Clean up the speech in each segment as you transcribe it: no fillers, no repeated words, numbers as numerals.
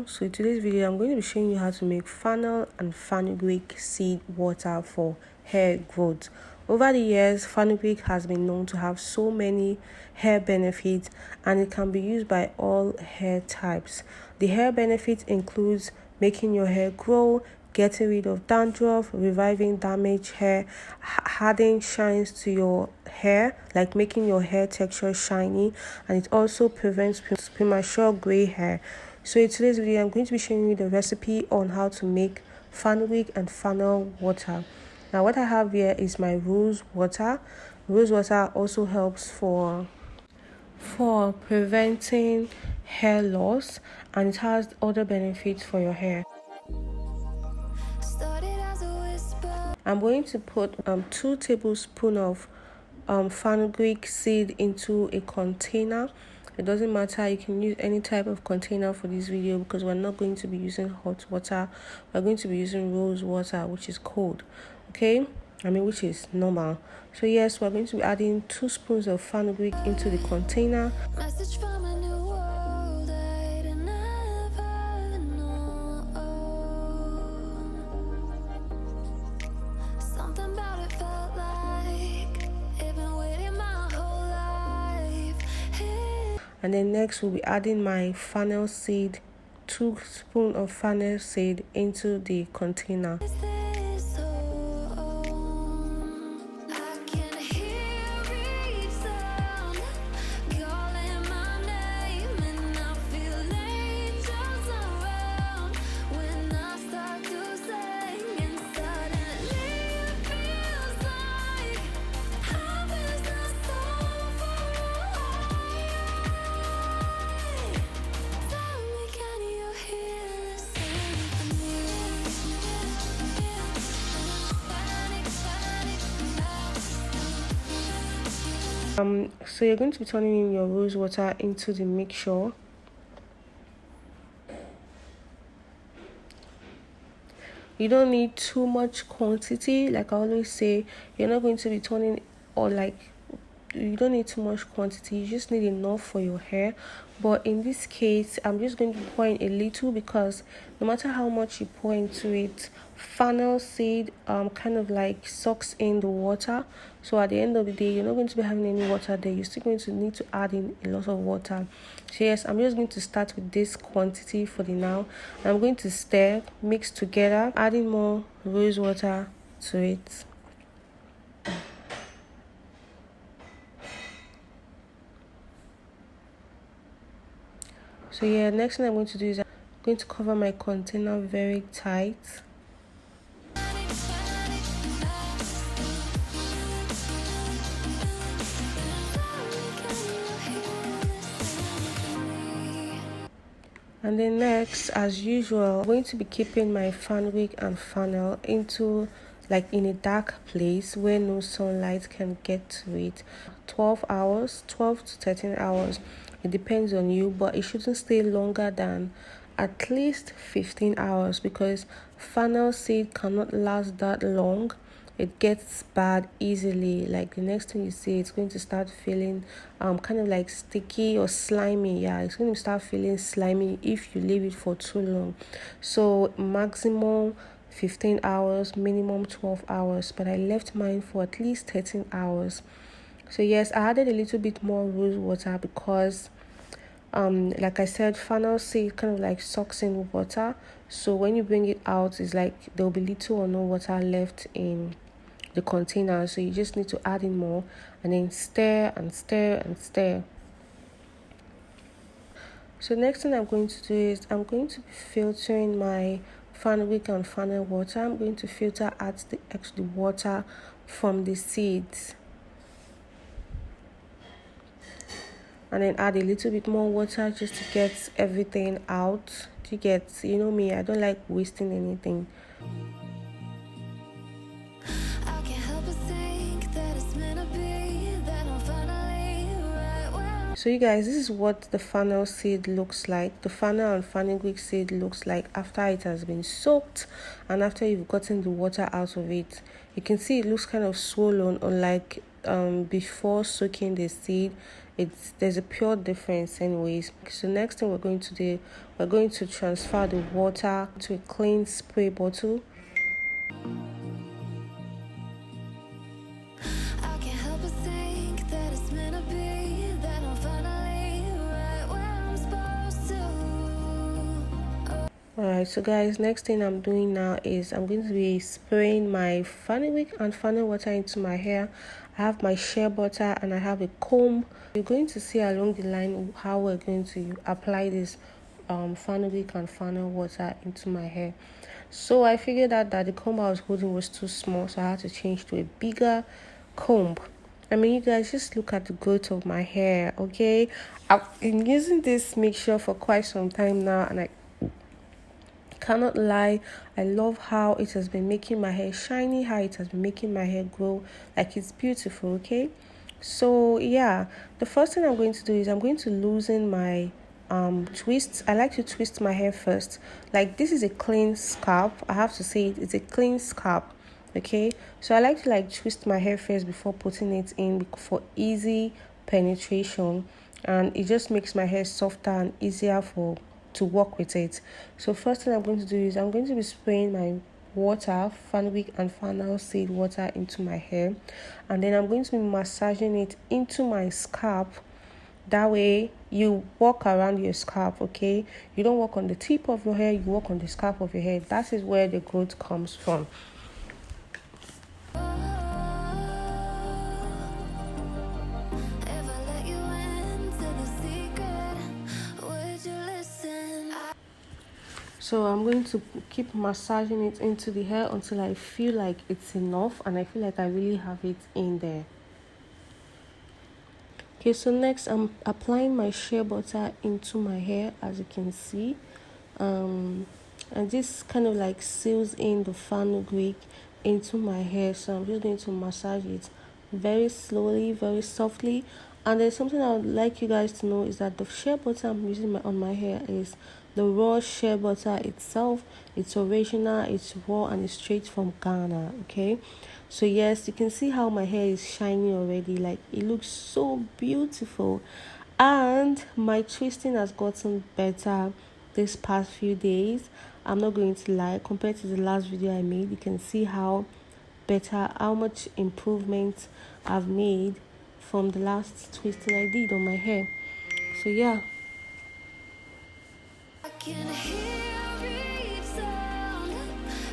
So in today's video, I'm going to be showing you how to make fennel and fenugreek seed water for hair growth. Over the years, fenugreek has been known to have so many hair benefits, and it can be used by all hair types. The hair benefits includes making your hair grow, getting rid of dandruff, reviving damaged hair, adding shines to your hair, like making your hair texture shiny, and it also prevents premature gray hair. So in today's video, I'm going to be showing you the recipe on how to make fenugreek and fennel water. Now what I have here is my rose water. Rose water also helps for preventing hair loss, and it has other benefits for your hair. I'm going to put 2 tablespoons of fenugreek seed into a container. It doesn't matter, you can use any type of container for this video because we're not going to be using hot water. We're going to be using rose water, which is cold, which is normal. So yes, we're going to be adding 2 spoons of fenugreek into the container. And then next we'll be adding my fennel seed, 2 spoons of fennel seed into the container. So you're going to be turning in your rose water into the mixture. You don't need too much quantity. Like I always say, you're not going to be turning, you don't need too much quantity. You just need enough for your hair. But in this case, I'm just going to pour in a little because no matter how much you pour into it, fennel seed kind of like sucks in the water. So at the end of the day, you're not going to be having any water there. You're still going to need to add in a lot of water. So yes, I'm just going to start with this quantity for the now. I'm going to stir, mix together, adding more rose water to it. So yeah, next thing I'm going to do is I'm going to cover my container very tight. And then next, as usual, I'm going to be keeping my fenugreek and fennel into in a dark place where no sunlight can get to it. 12 to 13 hours. It depends on you, but it shouldn't stay longer than at least 15 hours because fennel seed cannot last that long. It gets bad easily. Like the next thing you see, it's going to start feeling kind of like sticky or slimy. Yeah, it's going to start feeling slimy if you leave it for too long. So maximum 15 hours, minimum 12 hours, but I left mine for at least 13 hours. So yes, I added a little bit more rose water because like I said, fennel seed kind of like sucks in water. So when you bring it out, it's like there'll be little or no water left in the container. So you just need to add in more and then stir and stir and stir. So next thing I'm going to do is I'm going to be filtering my fenugreek and fennel water. I'm going to filter out the water from the seeds. And then add a little bit more water just to get everything out. You know me, I don't like wasting anything. So you guys, this is what the fennel seed looks like. The fennel and fenugreek seed looks like after it has been soaked and after you've gotten the water out of it. You can see it looks kind of swollen, unlike before soaking the seed. There's a pure difference anyways. So next thing we're going to do, we're going to transfer the water to a clean spray bottle. Alright, so guys, next thing I'm doing now is I'm going to be spraying my Fenugreek and Fennel water into my hair. I have my shea butter and I have a comb. You're going to see along the line how we're going to apply this Fenugreek and Fennel water into my hair. So I figured out that the comb I was holding was too small, so I had to change to a bigger comb. I mean, you guys, just look at the growth of my hair, okay? I've been using this mixture for quite some time now, and I cannot lie, I love how it has been making my hair shiny, how it has been making my hair grow. Like, it's beautiful. Okay, so yeah, the first thing I'm going to do is I'm going to loosen my twists. I like to twist my hair first. Like, this is a clean scalp, I have to say it's a clean scalp. Okay, so I like to twist my hair first before putting it in for easy penetration, and it just makes my hair softer and easier to work with it. So first thing I'm going to do is I'm going to be spraying my water, Fenugreek and Fennel seed water, into my hair, and then I'm going to be massaging it into my scalp. That way you walk around your scalp. Okay, you don't walk on the tip of your hair, you walk on the scalp of your hair. That is where the growth comes from. So I'm going to keep massaging it into the hair until I feel like it's enough and I feel like I really have it in there. Okay, so next I'm applying my shea butter into my hair, as you can see. And this kind of seals in the Fenugreek into my hair. So I'm just going to massage it very slowly, very softly. And there's something I would like you guys to know is that the shea butter I'm using on my hair is the raw shea butter itself. It's original, it's raw, and it's straight from Ghana. Okay, so yes, you can see how my hair is shiny already. Like, it looks so beautiful, and my twisting has gotten better this past few days. I'm not going to lie, compared to the last video I made, you can see how much improvement I've made from the last twisting I did on my hair. So yeah, I can hear each sound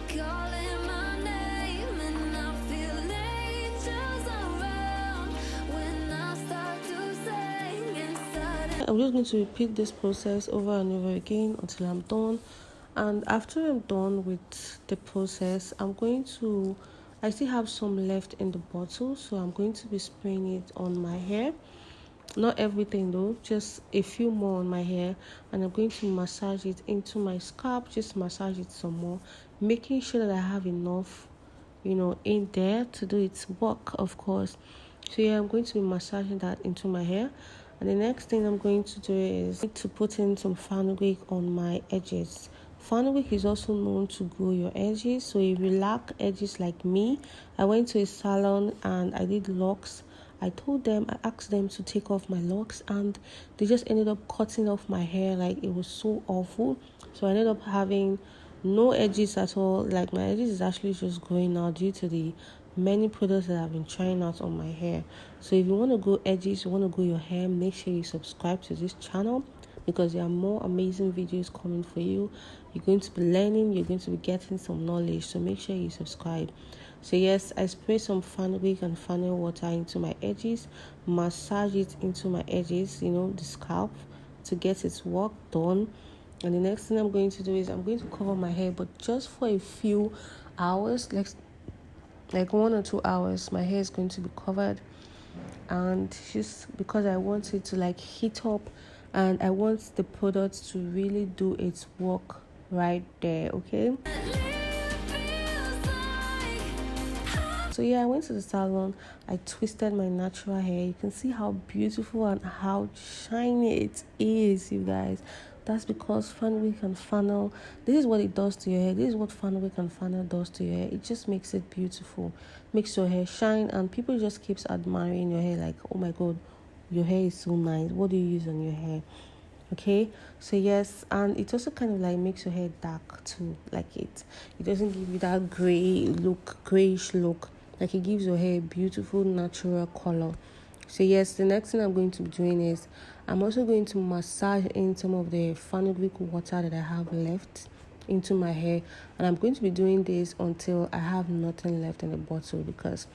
calling my name, and I feel angels around when I start to sing inside. I'm just going to repeat this process over and over again until I'm done. And after I'm done with the process, I still have some left in the bottle, so I'm going to be spraying it on my hair. Not everything though, just a few more on my hair, and I'm going to massage it into my scalp. Just massage it some more, making sure that I have enough in there to do its work, of course. So yeah, I'm going to be massaging that into my hair, and the next thing I'm going to do is to put in some Fenugreek on my edges. Fenugreek is also known to grow your edges, so if you lack edges like me, I went to a salon and I did locks. I asked them to take off my locks, and they just ended up cutting off my hair. Like, it was so awful. So I ended up having no edges at all. Like, my edges is actually just growing out due to the many products that I've been trying out on my hair. So if you want to grow edges, you want to grow your hair, make sure you subscribe to this channel, because there are more amazing videos coming for you. You're going to be learning, you're going to be getting some knowledge, so make sure you subscribe. So yes, I spray some Fenugreek and Fennel water into my edges, massage it into my edges, the scalp, to get its work done. And the next thing I'm going to do is I'm going to cover my hair, but just for a few hours, like 1 or 2 hours. My hair is going to be covered, and just because I want it to heat up, and I want the product to really do its work right there. Okay, so yeah, I went to the salon. I twisted my natural hair. You can see how beautiful and how shiny it is, you guys. That's because Fenugreek and Fennel, this is what it does to your hair. This is what Fenugreek and Fennel does to your hair. It just makes it beautiful, makes your hair shine, and people just keeps admiring your hair. Like, oh my god, your hair is so nice. What do you use on your hair? Okay, so yes, and it also kind of like makes your hair dark too. Like it doesn't give you that grayish look. Like it gives your hair a beautiful natural color. So yes, the next thing I'm going to be doing is I'm also going to massage in some of the Fenugreek water that I have left into my hair, and I'm going to be doing this until I have nothing left in the bottle, because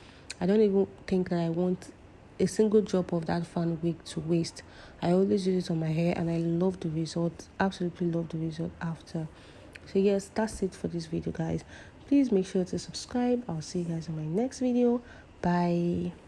I don't even think that I want a single drop of that Fenugreek to waste. I always use it on my hair and I love the result, absolutely love the result after. So yes, that's it for this video, guys. Please make sure to subscribe. I'll see you guys in my next video. Bye.